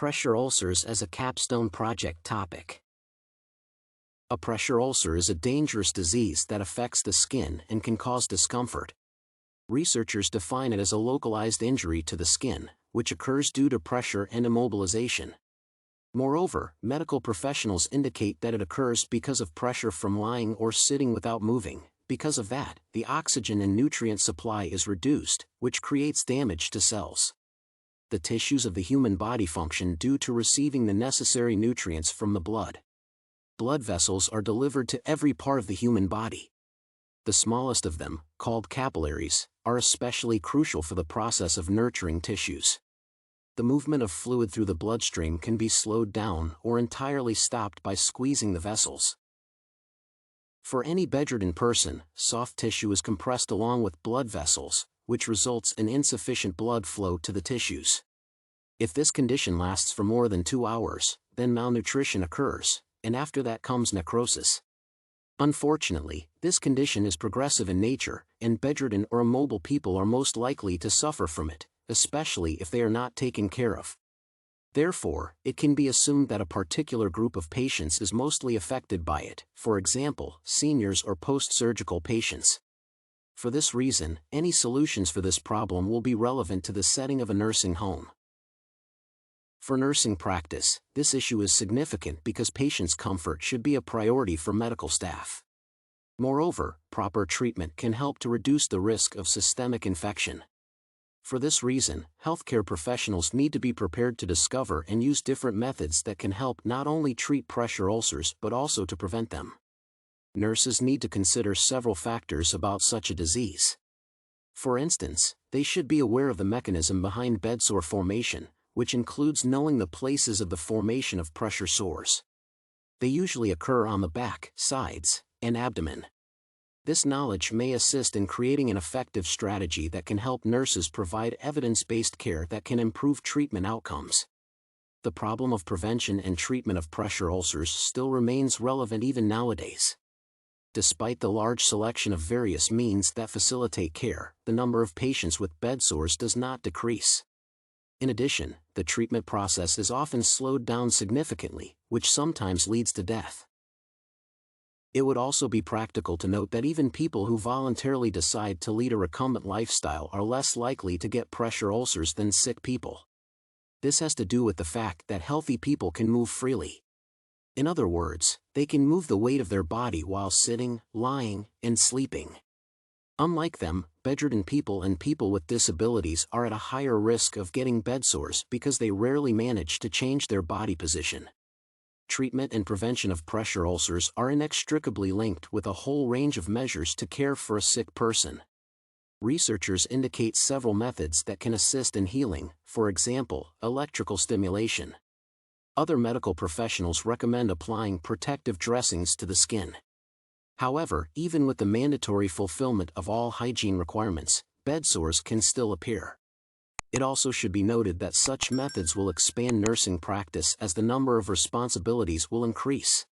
Pressure ulcers as a capstone project topic. A pressure ulcer is a dangerous disease that affects the skin and can cause discomfort. Researchers define it as a localized injury to the skin, which occurs due to pressure and immobilization. Moreover, medical professionals indicate that it occurs because of pressure from lying or sitting without moving. Because of that, the oxygen and nutrient supply is reduced, which creates damage to cells. The tissues of the human body function due to receiving the necessary nutrients from the blood. Blood vessels are delivered to every part of the human body. The smallest of them, called capillaries, are especially crucial for the process of nurturing tissues. The movement of fluid through the bloodstream can be slowed down or entirely stopped by squeezing the vessels. For any bedridden person, soft tissue is compressed along with blood vessels, which results in insufficient blood flow to the tissues. If this condition lasts for more than 2 hours, then malnutrition occurs, and after that comes necrosis. Unfortunately, this condition is progressive in nature, and bedridden or immobile people are most likely to suffer from it, especially if they are not taken care of. Therefore, it can be assumed that a particular group of patients is mostly affected by it, for example, seniors or post-surgical patients. For this reason, any solutions for this problem will be relevant to the setting of a nursing home. For nursing practice, this issue is significant because patients' comfort should be a priority for medical staff. Moreover, proper treatment can help to reduce the risk of systemic infection. For this reason, healthcare professionals need to be prepared to discover and use different methods that can help not only treat pressure ulcers but also to prevent them. Nurses need to consider several factors about such a disease. For instance, they should be aware of the mechanism behind bedsore formation, which includes knowing the places of the formation of pressure sores. They usually occur on the back, sides, and abdomen. This knowledge may assist in creating an effective strategy that can help nurses provide evidence-based care that can improve treatment outcomes. The problem of prevention and treatment of pressure ulcers still remains relevant even nowadays. Despite the large selection of various means that facilitate care, the number of patients with bed sores does not decrease. In addition, the treatment process is often slowed down significantly, which sometimes leads to death. It would also be practical to note that even people who voluntarily decide to lead a recumbent lifestyle are less likely to get pressure ulcers than sick people. This has to do with the fact that healthy people can move freely. In other words, they can move the weight of their body while sitting, lying, and sleeping. Unlike them, bedridden people and people with disabilities are at a higher risk of getting bed sores because they rarely manage to change their body position. Treatment and prevention of pressure ulcers are inextricably linked with a whole range of measures to care for a sick person. Researchers indicate several methods that can assist in healing, for example, electrical stimulation. Other medical professionals recommend applying protective dressings to the skin. However, even with the mandatory fulfillment of all hygiene requirements, bed sores can still appear. It also should be noted that such methods will expand nursing practice as the number of responsibilities will increase.